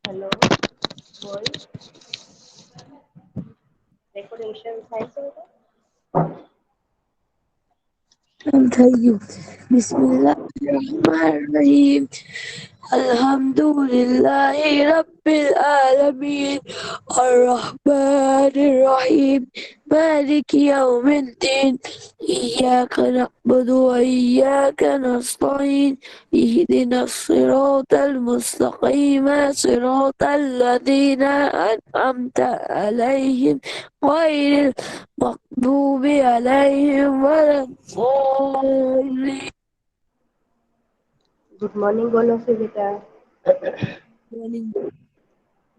Hello બોલ. Decoration થાય છે તો. થઈ ગયું બિસ્મિલ્લાહિર્રહમાનિર્રહીમ. الحمدللہ رب العالمین الرحمن الرحیم مالک یوم الدین ایاک نعبد وإیاک نستعین اهدنا الصراط المستقیم صراط الذین أنعمت علیہم غیر المغضوب علیہم ولا الضالین. ગુડ મોર્નિંગ બોલો સુમિતા.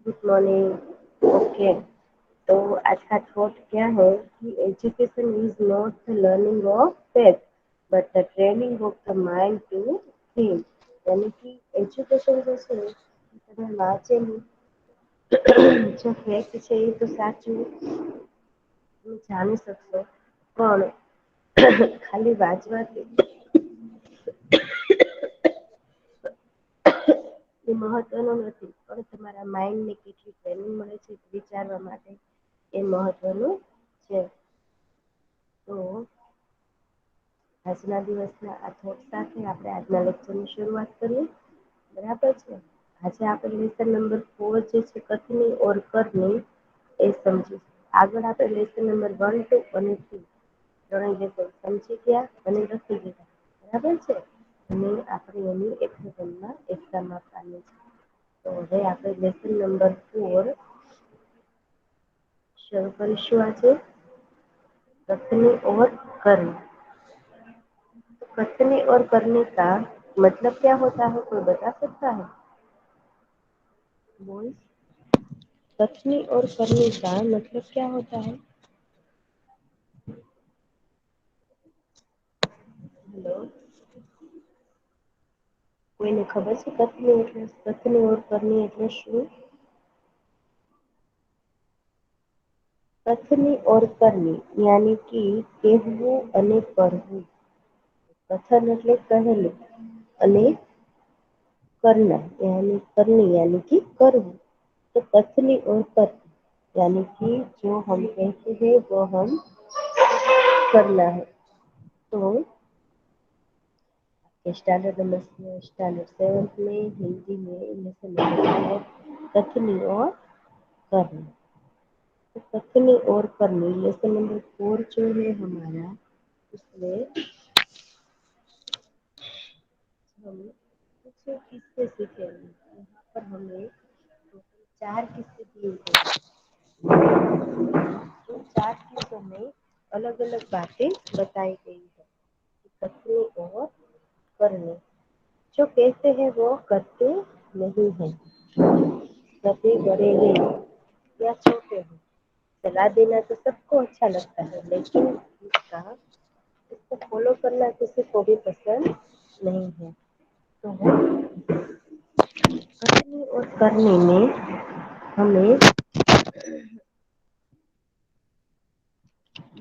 Good morning. ओके. तो आज का थॉट क्या है कि education is not the learning of fact but the training of the mind to think. यानी कि એજ્યુકેશન જે છે તમે વાંચેલું જો ફેક્ટ છે એ તો સાચું તમે જાણી શકશો પણ ખાલી વાંચવાથી એ મહત્વનું નથી પણ તમારા માઇન્ડને કેટલી ટ્રેનિંગ મળે છે વિચારવા માટે એ મહત્વનું છે. તો આજના દિવસના આ થોટ સાથે આપણે આજના લેક્ચરની શરૂઆત કરીએ. બરાબર છે. આજે આપણે લેસન નંબર 4 જે છે કથની ઓર કરની એ સમજી. આગળ આપણે લેસન નંબર 1, 2 અને 3 ત્રણેય લેસન સમજી ગયા અને લખી દીધા. બરાબર છે. અને આપણે એની એક્ઝામ આપવાની છે. તો હવે આપણે લેસન નંબર 4 શરૂ કરીશું આજે. कथनी और करनी. कथनी और करने का मतलब क्या होता है कोई बता सकता है? बोल. कथनी और करने का मतलब क्या होता है? हेलो. કોઈને ખબર છે કથની ઓર કરની એટલે શું? કથની ઓર કરની યાની કે કહેવું અને કરવું. કથન એટલે કહેલું અને करना यानी करनी यानी कि करવું. तो कथनी और करनी यानी कि जो हम कहते हैं वो हम करना है. तो स्टैंडर्ड 7 में हिंदी में लेसन नंबर 4 कथनी और करनी. तो कथनी और करनी लेसन नंबर 4 जो है हमारा उसमें हम कुछ किस्से सीखेंगे. यहाँ पर हमें टोटल 4 किस्से दिए गए. तो 4 किस्सों में अलग अलग बातें बताई गई है. कथनी और करनी. जो कहते हैं वो करते नहीं हैं. कभी बड़े हैं या छोटे हैं. सलाह देना तो सबको अच्छा लगता है लेकिन इसको फॉलो करना किसी को भी पसंद नहीं है. तो कथनी और करनी में हमें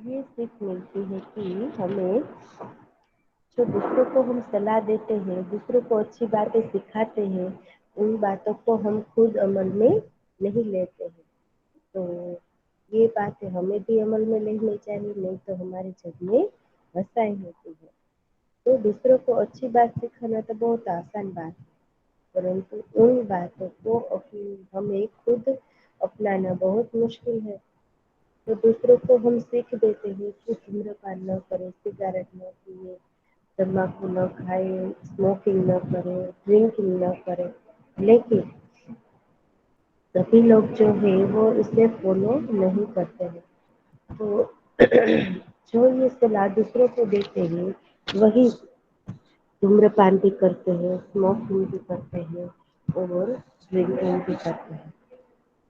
ये सीख मिलती है कि हमें जो दूसरों को हम सलाह देते हैं, दूसरों को अच्छी बातें सिखाते हैं, उन बातों को हम खुद अमल में नहीं लेते हैं. तो ये बातें हमें भी अमल में लेनी चाहिए, नहीं तो हमारे जग में हंसाई होती है. तो दूसरों को अच्छी बात सिखाना तो बहुत आसान बात है परंतु उन बातों को हमें खुद अपनाना बहुत मुश्किल है. तो दूसरों को हम सीख देते हैं कि धूम्रपान न करें, सिगरेट न पिए, तम्बाकू न खाए, स्मोकिंग न करे, ड्रिंकिंग न करे, लेकिन सभी लोग जो है वो इसे फॉलो नहीं करते हैं. तो जो ये सलाह दूसरों को देते हैं वही धूम्रपान भी करते हैं, स्मोकिंग भी करते हैं और ड्रिंकिंग भी करते हैं.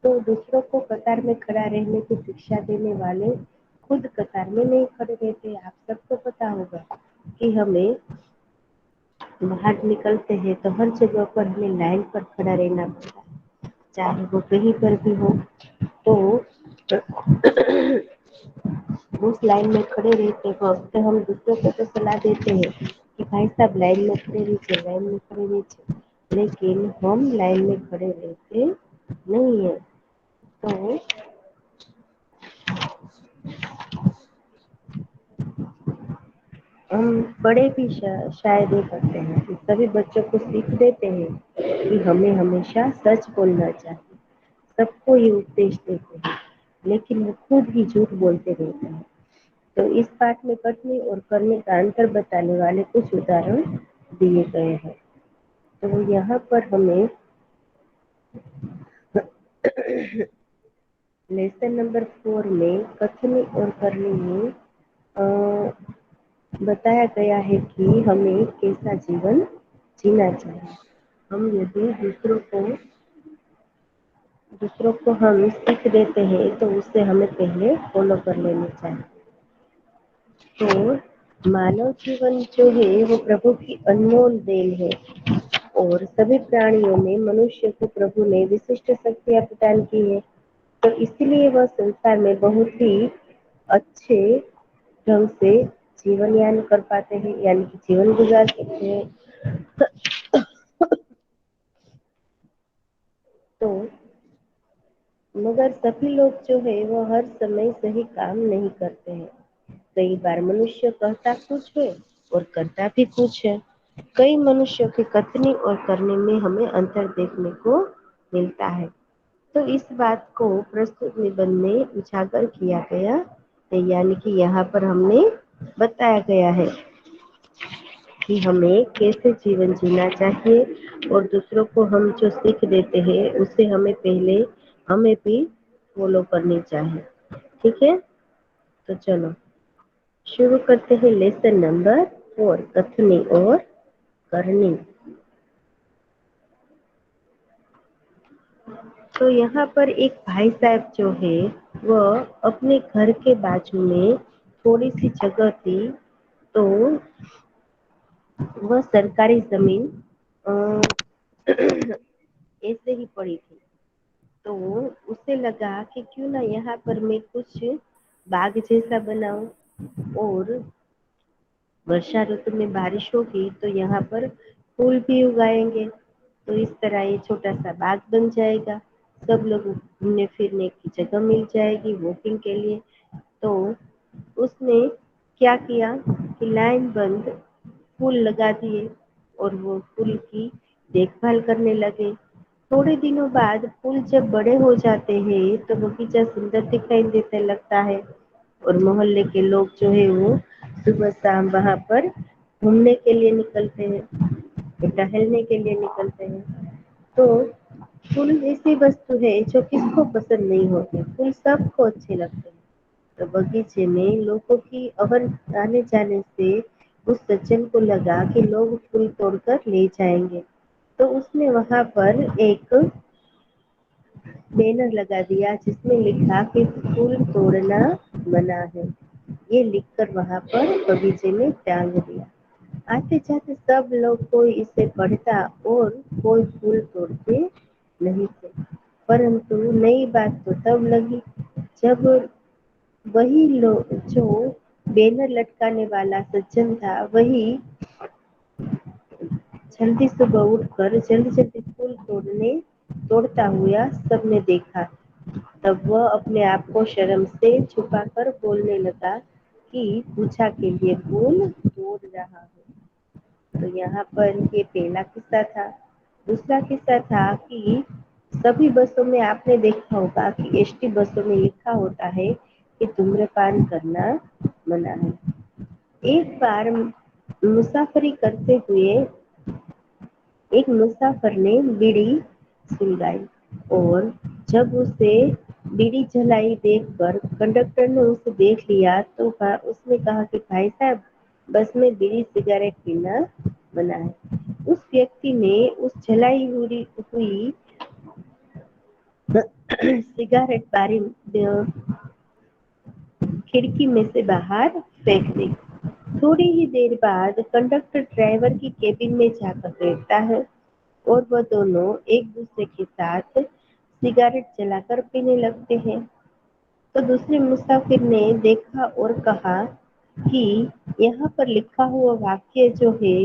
तो दूसरों को कतार में खड़ा रहने की शिक्षा देने वाले खुद कतार में नहीं खड़े रहते. आप सबको पता होगा कि हमें बाहर निकलते हैं तो हर जगह पर हमें लाइन पर खड़ा रहना पड़ता है, चाहे वो कहीं पर भी हो। तो उस लाइन में खड़े रहते वक्त हम दूसरों को तो सलाह देते हैं कि भाई साहब लाइन में खड़े रहिए, लाइन में खड़े रहिए, लेकिन हम लाइन में खड़े रहते नहीं है। तो हम बड़े भी शायद ये करते हैं कि सभी बच्चों को सीख देते हैं कि हमें हमेशा सच बोलना चाहिए, सबको ये उपदेश देते हैं, लेकिन वो खुद ही झूठ बोलते रहते हैं। तो इस पाठ में कथनी और करने का अंतर बताने वाले कुछ उदाहरण दिए गए हैं। तो यहाँ पर हमें लेसन नंबर 4 में कथनी और करनी में बताया गया है कि हमें कैसा जीवन जीना चाहिए। हम यदि दूसरों को हम सीख देते हैं तो उससे हमें पहले फॉलो कर लेनी चाहिए। तो मानव जीवन जो है वो प्रभु की अनमोल देन है और सभी प्राणियों में मनुष्य को प्रभु ने विशिष्ट शक्तियां प्रदान की है। तो इसलिए वह संसार में बहुत ही अच्छे ढंग से जीवन यान कर पाते हैं, यानी कि जीवन गुजार सकते हैं। तो मगर सभी लोग जो है वो हर समय सही काम नहीं करते हैं। कई बार मनुष्य कहता कुछ है और करता भी कुछ है। कई मनुष्यों की कथनी और करने में हमें अंतर देखने को मिलता है। तो इस बात को प्रस्तुत निबंध में उजागर किया गया है, यानी कि यहाँ पर हमने बताया गया है कि हमें कैसे जीवन जीना चाहिए और दूसरों को हम जो सीख देते हैं उसे हमें भी फॉलो करनी चाहिए। ठीक है, तो चलो शुरू करते हैं लेसन नंबर 4, कथनी और करनी। तो यहाँ पर एक भाई साहब जो है वह अपने घर के बाजू में थोड़ी सी जगह थी, तो वह सरकारी जमीन अ, ऐसे ही पड़ी थी। तो उसे लगा कि क्यों ना यहाँ पर मैं कुछ बाग जैसा बनाऊं और वर्षा ऋतु में बारिश होगी तो यहाँ पर फूल भी उगाएंगे, तो इस तरह ये छोटा सा बाग बन जाएगा, सब लोग घूमने फिरने की जगह मिल जाएगी वॉकिंग के लिए। तो उसने क्या किया कि लाइन बंद फूल लगा दिए और वो फूल की देखभाल करने लगे। थोड़े दिनों बाद फूल जब बड़े हो जाते हैं तो बगीचा सुंदर दिखाई देने लगता है और मोहल्ले के लोग जो है वो सुबह शाम वहां पर घूमने के लिए निकलते हैं, टहलने के लिए निकलते हैं। तो फूल ऐसी वस्तु है जो किसको पसंद नहीं होती, फूल सबको अच्छे लगते हैं। तो बगीचे में लोगों की आने जाने से उस सज्जन को लगा कि लोग फूल तोड़कर ले जाएंगे। तो उसने वहां पर एक बैनर लगा दिया जिसमें लिखा कि फूल तोड़ना मना है। ये लिखकर वहां पर बगीचे में टांग दिया। आते जाते सब लोग कोई इसे पढ़ता और कोई फूल तोड़ते नहीं थे। परंतु नई बात तो तब लगी जब वही लोग जो बैनर लटकाने वाला सज्जन था वही जल्दी सुबह उठकर जल्दी जल्दी फूल तोड़ता हुआ सबने देखा। तब वह अपने आप को शर्म से छुपाकर बोलने लगा कि पूछा के लिए फूल तोड़ रहा हूँ। तो यहाँ पर ये पहला किस्सा था। दूसरा किस्सा था कि सभी बसों में आपने देखा होगा कि एसटी बसों में लिखा होता है कि धूम्रपान करना मना है। एक बार मुसाफरी करते हुए एक मुसाफिर ने बीड़ी सुलगाई और जब उसे बीड़ी जलाई देखकर कंडक्टर ने उसे देख लिया तो उसने कहा कि भाई साहब बस में बीड़ी सिगरेट पीना मना है। उस व्यक्ति ने उस जलाई हुई सिगरेट बारी खिड़की में से बाहर फेंक दी। थोड़ी ही देर बाद कंडक्टर ड्राइवर की केबिन में जाकर बैठता है और वह दोनों एक दूसरे के साथ सिगरेट जलाकर पीने लगते हैं। तो दूसरे मुसाफिर ने देखा और कहा कि यहाँ पर लिखा हुआ वाक्य जो है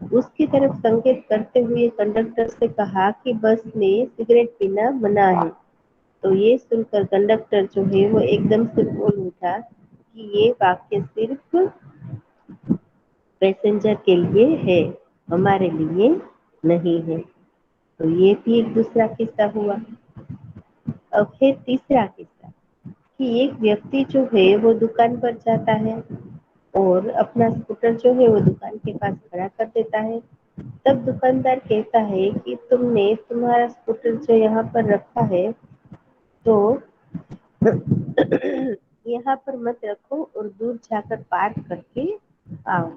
उसकी तरफ संकेत करते हुए कंडक्टर से कहा कि बस में सिगरेट पीना मना है। तो ये सुनकर कंडक्टर जो है वो एकदम से बोल उठा कि ये वाक्य सिर्फ पैसेंजर के लिए है, हमारे लिए नहीं है। तो ये भी एक दूसरा किस्सा हुआ। अब है तीसरा किस्सा कि एक व्यक्ति जो है वो दुकान पर जाता है और अपना स्कूटर जो है वो दुकान के पास खड़ा कर देता है। तब दुकानदार कहता है कि तुमने तुम्हारा स्कूटर जो यहाँ पर रखा है तो यहाँ पर मत रखो और दूर जाकर पार्क करके आओ।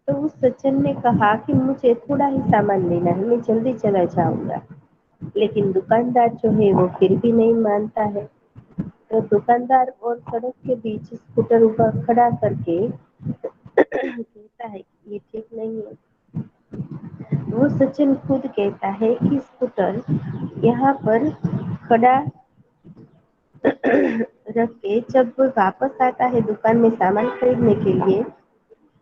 तो उस सज्जन ने कहा कि मुझे थोड़ा ही सामान लेना है, मैं जल्दी चला जाऊंगा। लेकिन दुकानदार जो है वो फिर भी नहीं मानता है। तो दुकानदार और सड़क के बीच स्कूटर ऊपर खड़ा करके कहता है कि ये ठीक नहीं है। वो सचिन खुद कहता है कि स्कूटर यहाँ पर खड़ा रख के जब वो वापस आता है दुकान में सामान खरीदने के लिए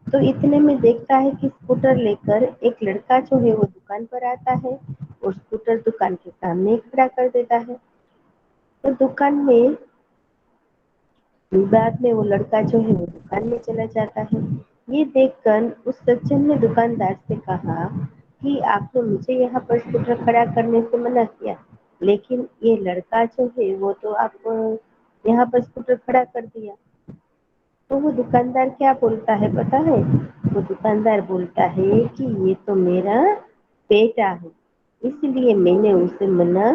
तो इतने में देखता है कि स्कूटर लेकर एक लड़का जो है वो दुकान पर आता है और स्कूटर दुकान के सामने ही खड़ा कर देता है। तो दुकान में बाद में वो लड़का जो है वो दुकान में चला जाता है। ये देखकर उस सज्जन ने दुकानदार से कहा कि आपने मुझे यहाँ पर स्कूटर खड़ा करने से मना किया, लेकिन ये लड़का जो है वो तो आप यहाँ पर स्कूटर खड़ा कर दिया। तो वो दुकानदार क्या बोलता है पता है? वो दुकानदार बोलता है कि ये तो मेरा बेटा है, इसलिए मैंने उसे मना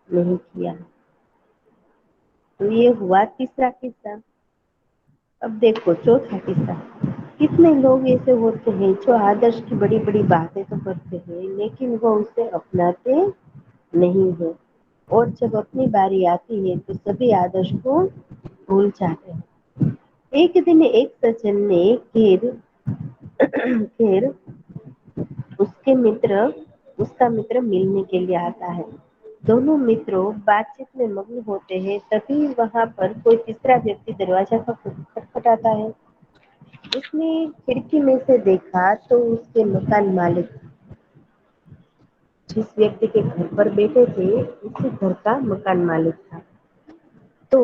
नहीं किया। तो ये हुआ तीसरा किस्सा। अब देखो चौथा किस्सा। कितने लोग ऐसे होते हैं जो आदर्श की बड़ी बड़ी बातें तो करते हैं लेकिन वो उसे अपनाते नहीं है और जब अपनी बारी आती है तो सभी आदर्श को भूल जाते हैं। एक दिन एक सज्जन ने फिर उसके मित्र उसका मित्र मिलने के लिए आता है। दोनों मित्रों बातचीत में मग्न होते हैं तभी वहां पर कोई तीसरा व्यक्ति दरवाजा का खटखटाता है। उसने खिड़की में से देखा तो उसके मकान मालिक जिस व्यक्ति के घर पर बैठे थे उसी घर का मकान मालिक था। तो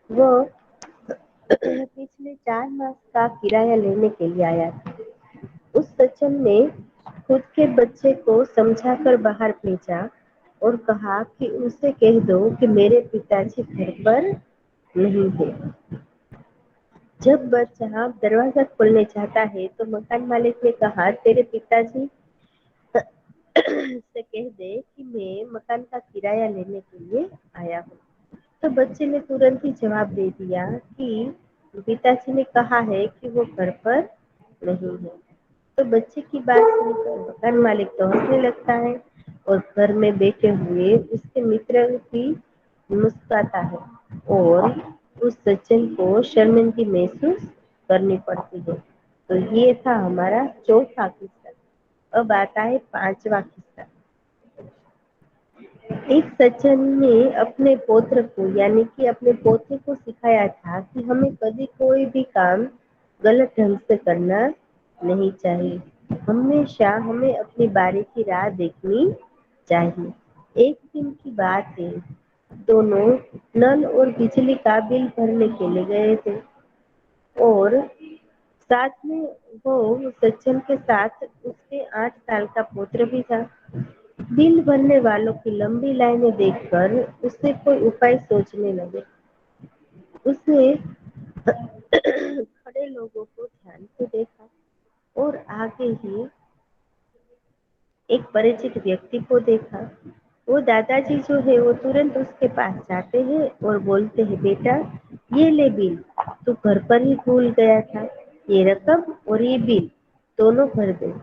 वह पिछले 4 मास का किराया लेने के लिए आया था। उस सज्जन ने खुद के बच्चे को समझाकर बाहर भेजा और कहा कि उसे कह दो कि मेरे पिताजी घर पर नहीं है। जब बच्चा दरवाजा खोलने जाता है तो मकान मालिक ने कहा तेरे पिताजी से कह दे कि मैं मकान का किराया लेने के लिए आया हूँ। तो बच्चे ने तुरंत ही जवाब दे दिया कि पिताजी ने कहा है कि वो घर पर नहीं है। तो बच्चे की बात सुनकर मकान मालिक तो हंसने लगता है और घर में बैठे हुए उसके मित्र भी मुस्कुराता है और उस सज्जन को शर्मिंदगी महसूस करनी पड़ती है। तो ये था हमारा चौथा किस्सा। अब आता है पांचवा किस्सा। एक सज्जन ने अपने पौत्र को यानी कि अपने पोते को सिखाया था कि हमें कभी कोई भी काम गलत ढंग से करना नहीं चाहिए। हमेशा हमें अपनी बारी की राह देखनी चाहिए। एक दिन की बात है, दोनों नल और बिजली का बिल भरने के लिए गए थे और साथ में वो सज्जन के साथ उसके 8 साल का पुत्र भी था। बिल भरने वालों की लंबी लाइनें देखकर उसे कोई उपाय सोचने लगे। उसने खड़े लोगों को ध्यान से देखा और आगे ही एक परिचित व्यक्ति को देखा। वो दादाजी जो है वो तुरंत उसके पास जाते हैं और बोलते हैं बेटा ये ले बिल, तू घर पर ही भूल गया था, ये रकम और ये बिल दोनों भर दे।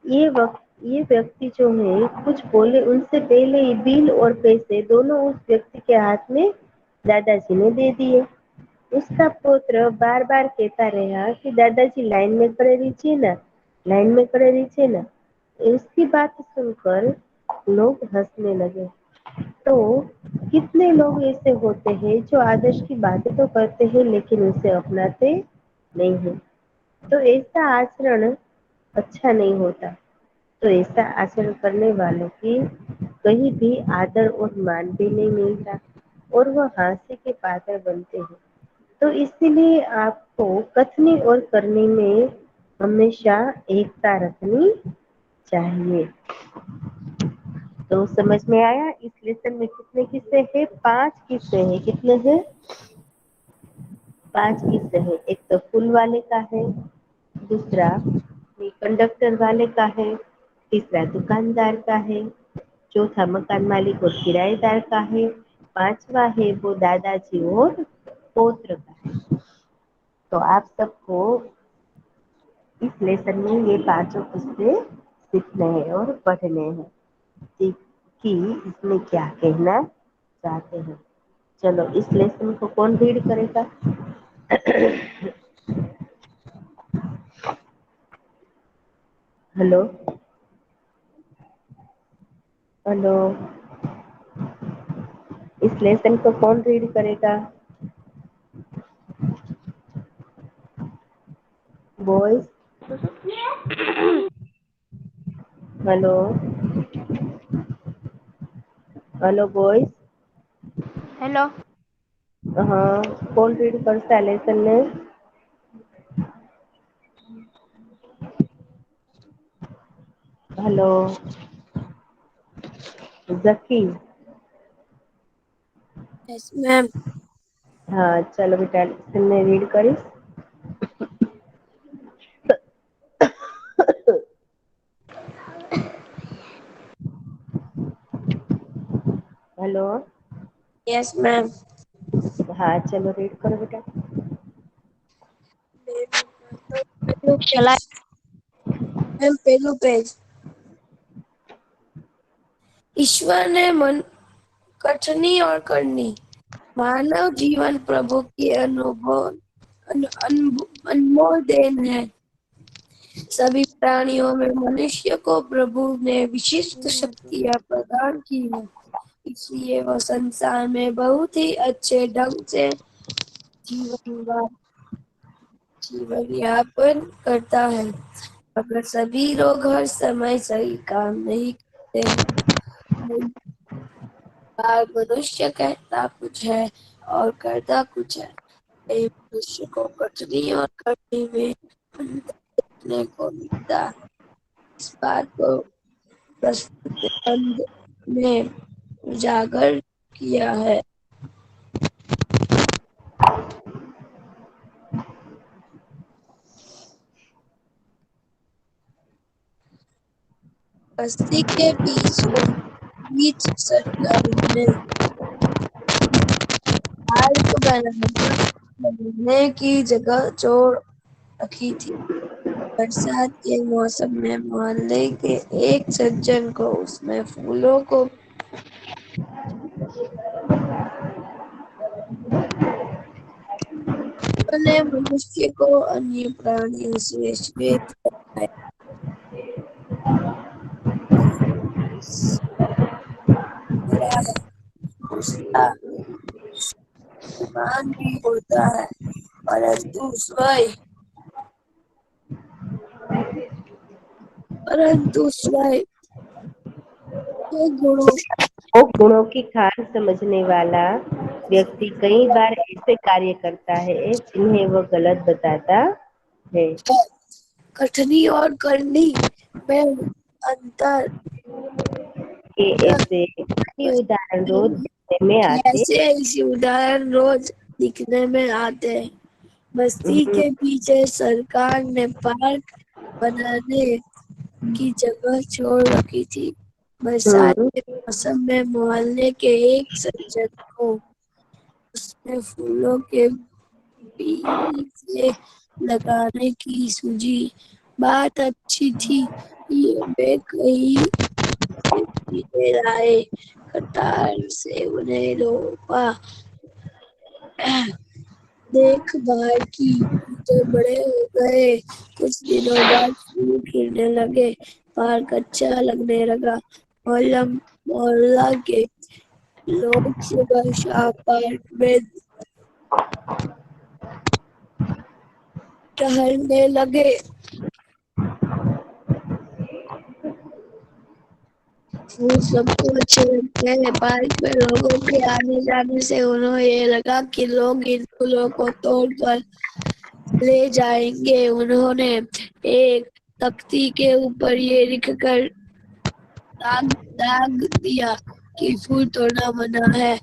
ये व्यक्ति जो है कुछ बोले उनसे पहले ही बिल और पैसे दोनों उस व्यक्ति के हाथ में दादाजी ने दे दिए। उसका पुत्र बार बार कहता रहा कि दादाजी लाइन में खड़े रहिए ना, लाइन में खड़े रहिए ना। उसकी बात सुनकर लोग हंसने लगे। तो कितने लोग ऐसे होते हैं जो आदर्श की बातें तो करते हैं लेकिन उसे अपनाते नहीं हैं। तो ऐसा आचरण अच्छा नहीं होता। तो ऐसा आचरण करने वालों की कहीं भी आदर और मान भी नहीं मिलता और वह हास्य के पात्र बनते हैं। तो इसीलिए आपको कथनी और करनी में हमेशा एकता रखनी चाहिए। तो समझ में आया इस लेसन में कितने किस्से हैं? 5 किस्से हैं। कितने हैं? 5 किस्से हैं। एक तो फूल वाले का है, दूसरा कंडक्टर वाले का है, तीसरा दुकानदार का है, चौथा मकान मालिक और किराएदार का है, पांचवा है वो दादाजी और पौत्र का है। तो आप सबको इस लेसन में ये पांचों किस्से सीखने हैं और पढ़ने हैं कि इसमें क्या कहना चाहते हैं। चलो इस लेसन को कौन रीड करेगा? हेलो हेलो, इस लेसन को कौन रीड करेगा? Boys, hello hello boys. Hello. हाँ, कौन रीड करता है लेसन में? हेलो जकी। Yes ma'am. हाँ चलो बेटा लेसन में रीड करिस। हेलो। Yes ma'am. हाँ चलो रीड करो बेटा। चला मैम पहलू पेज। ईश्वर ने मन कठनी और करनी मानव जीवन प्रभु की अनुभव अनमोल देन है। सभी प्राणियों में मनुष्य को प्रभु ने विशिष्ट शक्तियां प्रदान की है, इसलिए वह संसार में बहुत ही अच्छे ढंग से जीवन जीवन यापन करता है। अगर सभी लोग हर समय सही काम नहीं करते हैं, कई बार मनुष्य कहता कुछ है और करता कुछ है। कई मनुष्य को कठिनी और करने में अंतर देखने को मिलता है। इस बात को प्रस्तुत निबंध में उजागर किया है। बस्ती के बीच सरकार ने पार्क बनाने की जगह छोड़ रखी थी। बरसात के मौसम में मोहल्ले के एक सज्जन को उसमें फूलों को ने मनुष्य को अन्य प्राणियों से श्वेत कराया। दूसरा ईमान भी होता है, परंतु स्वयं के गुणों वो गुणों की खान समझने वाला व्यक्ति कई बार ऐसे कार्य करता है जिन्हें वो गलत बताता है। कठनी और करनी में अंतर कि ऐसे कई उदाहरण रोज देखने में आते। कैसे ऐसे उदाहरण रोज दिखने में आते हैं। बस्ती हम्म, के पीछे सरकार ने पार्क बनाने की जगह छोड़ रखी थी। बरसात हम्म, के मौसम में मोहल्ले के एक सज्जन को उसमें फूलों के बीज लगाने की सूझी। बात अच्छी थी। ये वे कहीं से बीजे लाए, कटार से उन्हें रोपा, دیکھ بھال کی، جب بڑے ہو گئے کچھ دنوں بعد پھول کھلنے لگے، پارک اچھا لگنے لگا، محلہ کے لوگ صبح شام پارک میں ٹہلنے لگے۔ پھول سب کو اچھے لگتے ہیں۔ پارک میں لوگوں کے آنے جانے سے انہیں یہ لگا کہ لوگ ان پھولوں کو توڑ کر لے جائیں گے۔ انہوں نے ایک تختی کے اوپر یہ لکھ کر داغ دیا کہ پھول توڑنا منع ہے۔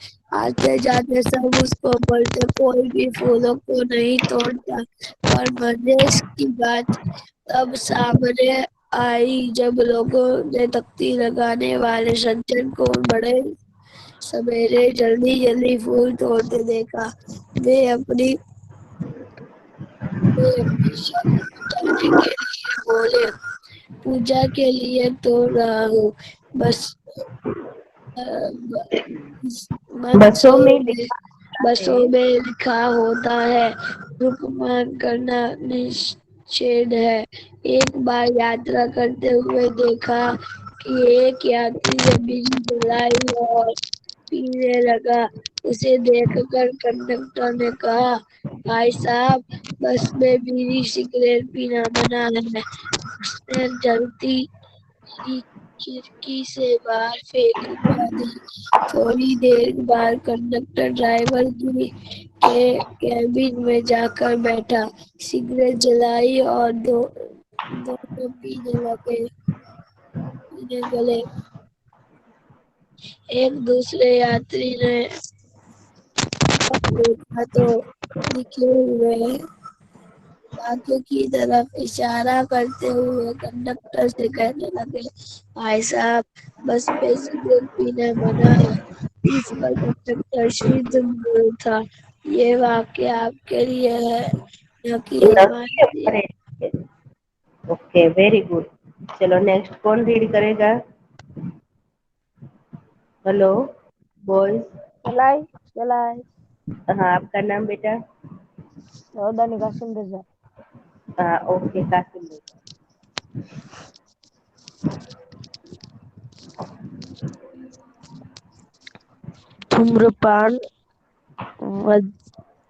آتے جاتے سب اس کو بولتے، کوئی بھی پھولوں کو نہیں توڑتا۔ پر مزے کی بات تب سامنے آئی جب لوگوں نے تختی لگانے والے سجن کو بڑے سویرے جلدی جلدی پھول توڑتے دیکھا۔ وہ اپنی شکل بچانے کے لیے بولے، پوجا کے لیے توڑ رہا ہوں، بس بسوں میں لکھا ہے بسوں میں لکھا ہوتا ہے، رکمان کرنا نشید ہے۔ ایک بار یاترا کرتے ہوئے دیکھا کہ ایک یاتری نے بیڑی جلائی اور پینے لگا۔ اسے دیکھ کر کنڈکٹر نے کہا، بھائی صاحب، بس میں بیڑی سگریٹ پینا منع ہے۔ اس نے جلتی بیڑی کھڑکی سے باہر پھینکوا دی۔ تھوڑی دیر بعد کنڈکٹر ڈرائیور کے کیبن میں جا کر بیٹھا، سگریٹ جلائی اور دونوں پینے لگے۔ ایک دوسرے یاتری نے دیکھا تو لکھے ہوئے ڈاکے کی طرف اشارہ کرتے ہوئے کنڈکٹر سے کہنے لگے، بھائی صاحب، بس میں سگریٹ پینا منع ہے۔ اس پر کنڈکٹر شدید بول تھا، یہ واقعہ آپ کے لیے ہے، نہ کہ ہمارے لیے۔ Okay, very good. چلو نیکسٹ کون ریڈ کرے گا؟ Hello boys. چلائے ہاں، آپ کا نام بیٹا؟ سعودانی قاسم رضا۔ ہاں، اوکے قاسم رضا۔ धूम्रपान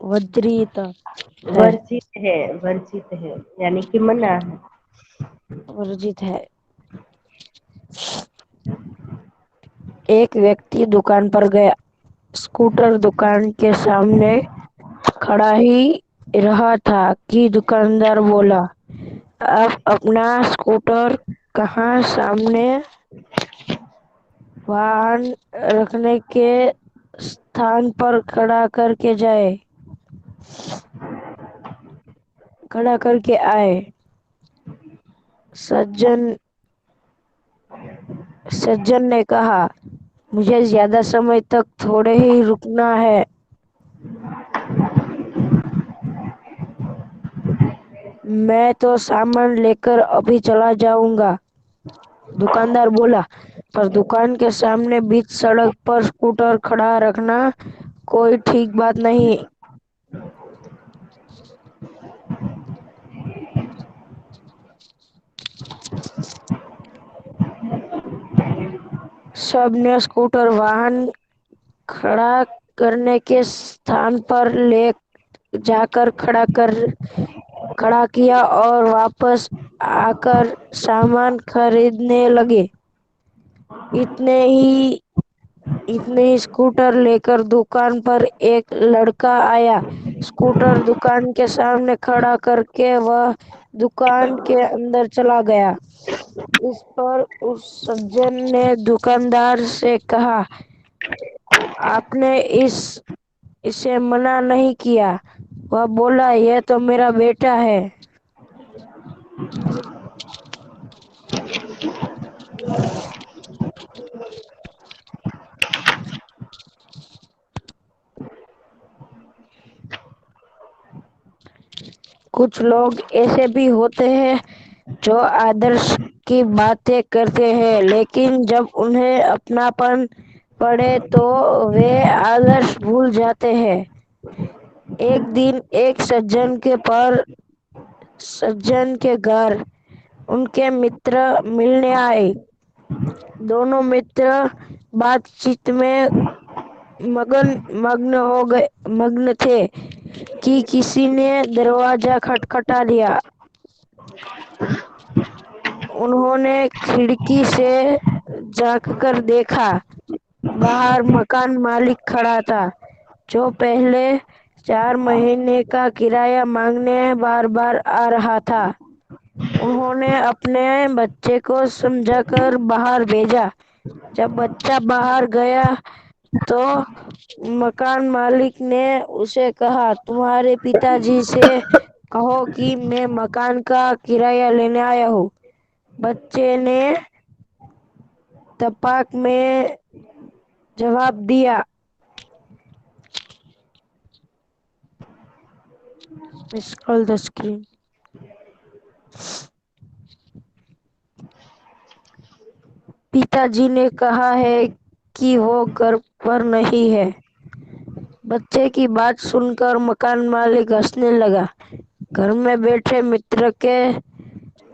वर्जित है। ورجت ہے یعنی کہ منع ہے۔ वर्जित है। ایک ویکتی دکان پر گیا۔ اسکوٹر دکان کے سامنے کھڑا ہی رہا تھا کہ دکاندار بولا، آپ اپنا اسکوٹر کہاں سامنے واہن رکھنے کے स्थान پر کھڑا کر کے آئے۔ سجن نے کہا، مجھے زیادہ سمے تک تھوڑے ہی رکنا ہے۔ میں تو سامان لے کر ابھی چلا جاؤں گا۔ دکاندار بولا، پر دکان کے سامنے بیچ سڑک پر اسکوٹر کھڑا رکھنا کوئی ٹھیک بات نہیں۔ سب نے اسکوٹر واہن کھڑا کرنے کے स्थान پر لے جا کر کھڑا کیا اور واپس آ کر سامان خریدنے لگے۔ اتنے ہی اسکوٹر لے کر دکان پر ایک لڑکا آیا۔ اسکوٹر دکان کے سامنے کھڑا کر کے وہ دکان کے اندر چلا گیا۔ اس پر اس سجن نے دکاندار سے کہا، آپ نے اسے منع نہیں کیا؟ وہ بولا، یہ تو میرا بیٹا ہے۔ کچھ لوگ ایسے بھی ہوتے ہیں جو آدرش کی باتیں کرتے ہیں، لیکن جب انہیں اپناپن پڑے تو وہ آدرش بھول جاتے ہیں۔ ایک دن ایک سجن کے گھر ان کے متر ملنے آئے۔ دونوں متر بات چیت میں مگن تھے کہ کسی نے دروازہ کھٹکھٹا دیا۔ انہوں نے کھڑکی سے جھانک کر دیکھا۔ باہر مکان مالک کھڑا تھا جو پہلے 4 مہینے کا کرایہ مانگنے بار بار آ رہا تھا۔ انہوں نے اپنے بچے کو سمجھا کر باہر بھیجا۔ جب بچہ باہر گیا تو مکان مالک نے اسے کہا، تمہارے پتا جی سے کہو کہ میں مکان کا کرایہ لینے آیا ہوں۔ بچے نے تپاک میں جواب دیا۔ پتا جی نے کہا ہے کہ وہ گھر پر نہیں ہے۔ بچے کی بات سن کر مکان مالک ہنسنے لگا۔ گھر میں بیٹھے متر کے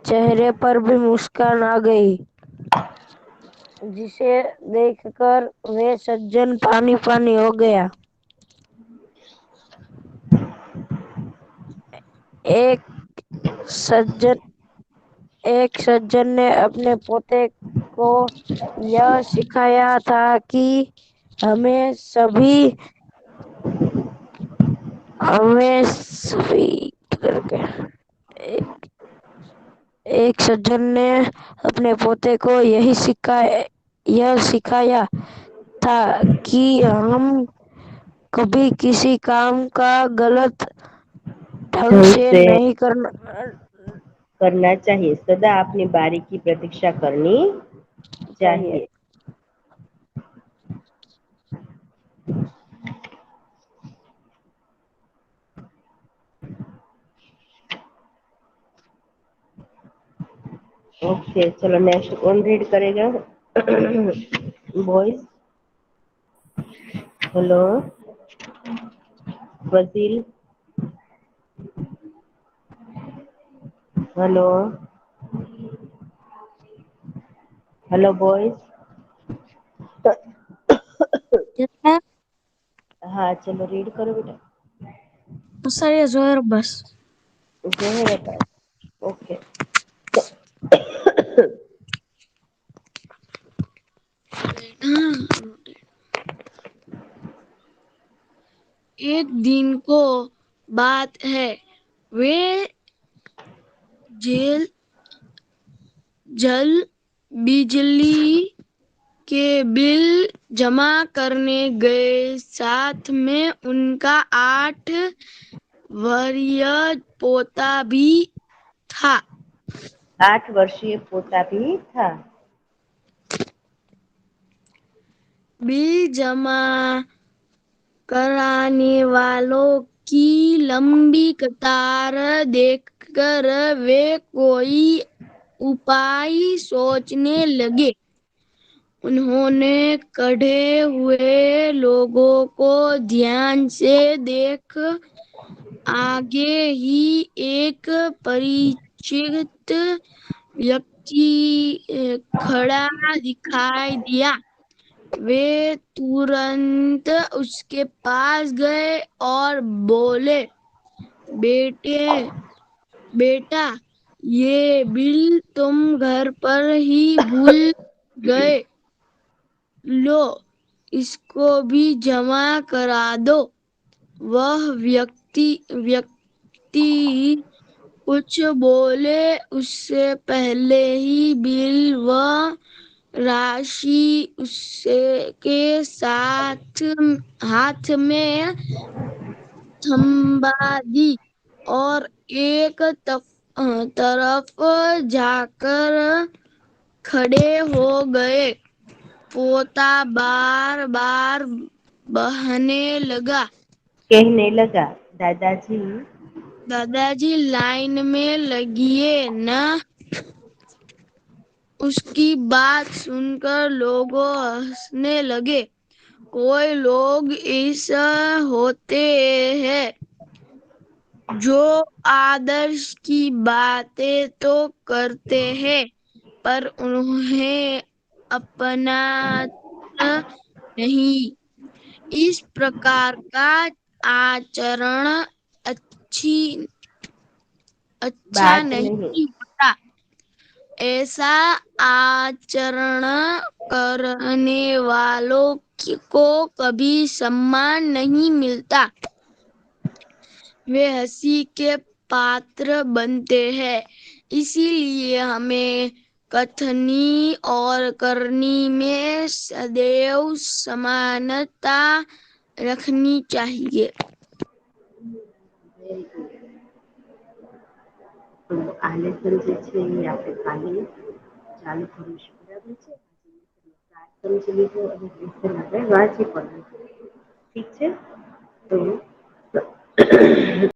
چہرے پر بھی مسکان آ گئی، جسے دیکھ کر وہ سجن پانی پانی ہو گیا۔ ایک سجن نے اپنے پوتے کو یہ سکھایا تھا کہ ہمیں سبھی ایک سجن نے اپنے پوتے کو یہ سکھایا تھا کہ ہم کبھی کسی کام کا غلط ڈھنگ سے نہیں کرنا چاہیے، سدا اپنی باری کی پرتیક્ષا کرنی چاہیے۔ اوکے چلو نیکسٹ کون ریڈ کرے گا؟ Boys, hello Fazil, hello hello boys. ہاں چلو ریڈ کرو بیٹا۔ سارے زہر بس زہر عباس، اوکے۔ ایک دن کو بات ہے، وہ جل بجلی کے بل جمع کرنے گئے، ساتھ میں ان کا 8 ورषीय پوتا بھی تھا۔ 8 ورषीय پوتا بھی تھا۔ بل جمع کرانے والوں کی لمبی قطار دیکھ کر وہ کوئی اپائے سوچنے لگے۔ انہوں نے کھڑے ہوئے لوگوں کو دھیان سے دیکھ آگے ہی ایک پریچت ویکتی کھڑا دکھائی دیا۔ وہ ترنت اس کے پاس گئے اور بولے، بیٹا یہ بل تم گھر پر ہی بھول گئے، لو اس کو بھی جمع کرا دو۔ وہ ویکتی کچھ بولے اس سے پہلے ہی بل و راشی اس کے ہاتھ میں تھما دی اور ایک طرف جا کر کھڑے ہو گئے۔ پوتا بار بار کہنے لگا، دادا جی لائن میں لگیے نا۔ اس کی بات سن کر لوگ ہنسنے لگے۔ کوئی لوگ ایسے ہوتے ہیں जो आदर्श की बातें तो करते हैं पर उन्हें अपनाता नहीं। इस प्रकार का आचरण अच्छी अच्छा बात नहीं। नहीं होता। ऐसा आचरण करने वालों को कभी सम्मान नहीं मिलता। वे हंसी के पात्र बनते हैं। इसीलिए हमें कथनी और करनी में सदैव समानता रखनी चाहिए। તો આ લેસન જે છે એ આપણે કાલે ચાલુ કરીશું, બરાબર છે? સમજી લીધું અને લેસન આપણે વાંચી પણ લીધું. ઠીક છે? તો